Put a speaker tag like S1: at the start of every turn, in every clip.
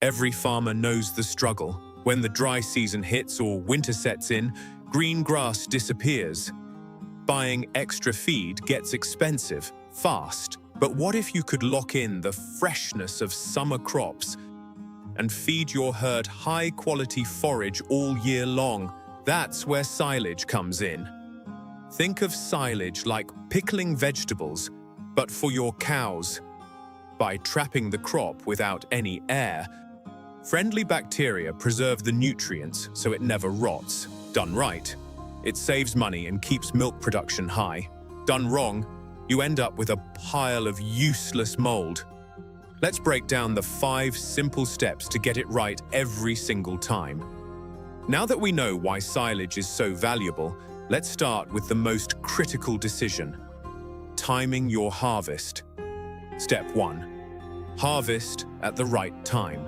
S1: Every farmer knows the struggle. When the dry season hits or winter sets in, green grass disappears. Buying extra feed gets expensive, fast. But what if you could lock in the freshness of summer crops and feed your herd high-quality forage all year long? That's where silage comes in. Think of silage like pickling vegetables, but for your cows. By trapping the crop without any air, friendly bacteria preserve the nutrients so it never rots. Done right, it saves money and keeps milk production high. Done wrong, you end up with a pile of useless mold. Let's break down the 5 simple steps to get it right every single time. Now that we know why silage is so valuable, let's start with the most critical decision: timing your harvest. Step 1. Harvest at the right time.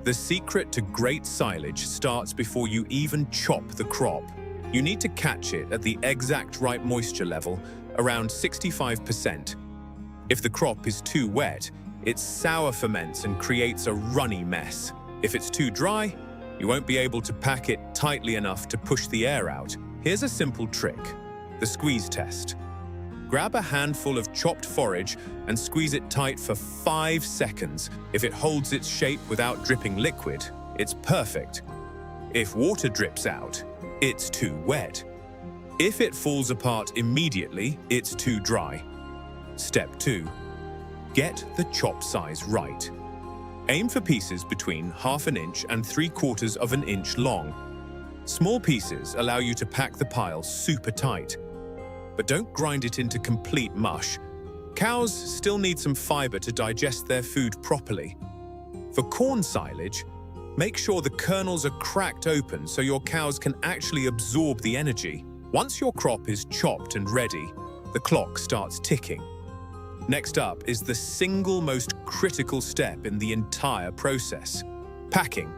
S1: The secret to great silage starts before you even chop the crop. You need to catch it at the exact right moisture level, around 65%. If the crop is too wet, it sour ferments and creates a runny mess. If it's too dry, you won't be able to pack it tightly enough to push the air out. Here's a simple trick: the squeeze test. Grab a handful of chopped forage and squeeze it tight for 5 seconds. If it holds its shape without dripping liquid, it's perfect. If water drips out, it's too wet. If it falls apart immediately, it's too dry. Step 2. Get the chop size right. Aim for pieces between 1/2 inch and 3/4 of an inch long. Small pieces allow you to pack the pile super tight. But don't grind it into complete mush. Cows still need some fiber to digest their food properly. For corn silage, make sure the kernels are cracked open so your cows can actually absorb the energy. Once your crop is chopped and ready, the clock starts ticking. Next up is the single most critical step in the entire process: packing.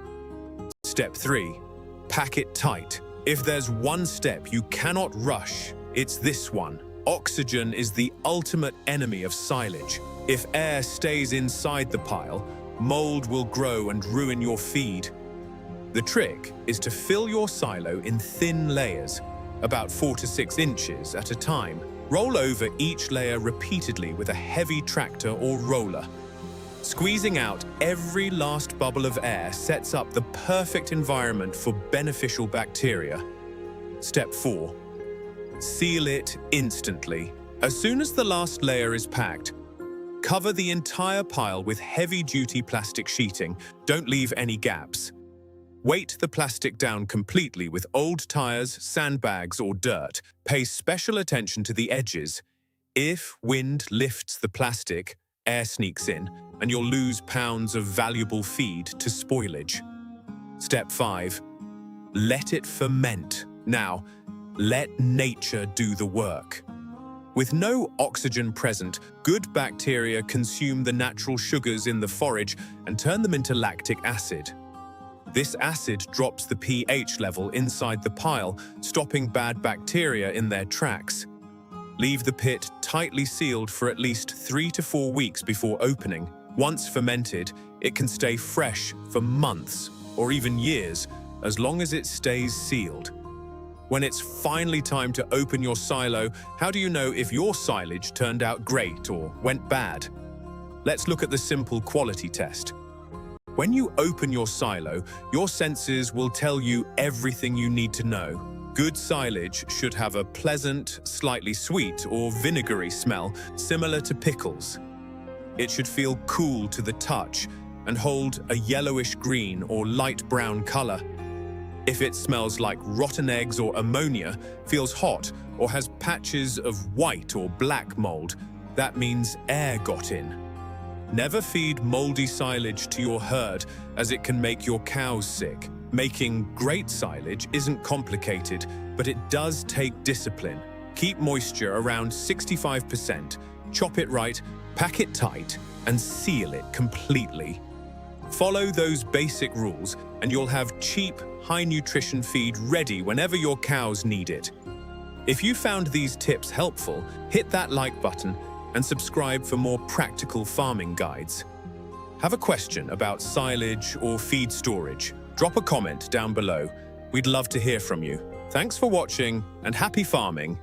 S1: Step 3. Pack it tight. If there's one step you cannot rush, it's this one. Oxygen is the ultimate enemy of silage. If air stays inside the pile, mold will grow and ruin your feed. The trick is to fill your silo in thin layers, about 4 to 6 inches at a time. Roll over each layer repeatedly with a heavy tractor or roller. Squeezing out every last bubble of air sets up the perfect environment for beneficial bacteria. Step 4. Seal it instantly. As soon as the last layer is packed, cover the entire pile with heavy-duty plastic sheeting. Don't leave any gaps. Weight the plastic down completely with old tires, sandbags, or dirt. Pay special attention to the edges. If wind lifts the plastic, air sneaks in, and you'll lose pounds of valuable feed to spoilage. Step 5. Let it ferment. Now, let nature do the work. With no oxygen present, good bacteria consume the natural sugars in the forage and turn them into lactic acid. This acid drops the pH level inside the pile, stopping bad bacteria in their tracks. Leave the pit tightly sealed for at least 3 to 4 weeks before opening. Once fermented, it can stay fresh for months or even years, as long as it stays sealed. When it's finally time to open your silo, how do you know if your silage turned out great or went bad? Let's look at the simple quality test. When you open your silo, your senses will tell you everything you need to know. Good silage should have a pleasant, slightly sweet or vinegary smell, similar to pickles. It should feel cool to the touch and hold a yellowish green or light brown color. If it smells like rotten eggs or ammonia, feels hot, or has patches of white or black mold, that means air got in. Never feed moldy silage to your herd, as it can make your cows sick. Making great silage isn't complicated, but it does take discipline. Keep moisture around 65%, chop it right, pack it tight, and seal it completely. Follow those basic rules, and you'll have cheap, high-nutrition feed ready whenever your cows need it. If you found these tips helpful, hit that like button and subscribe for more practical farming guides. Have a question about silage or feed storage? Drop a comment down below. We'd love to hear from you. Thanks for watching and happy farming.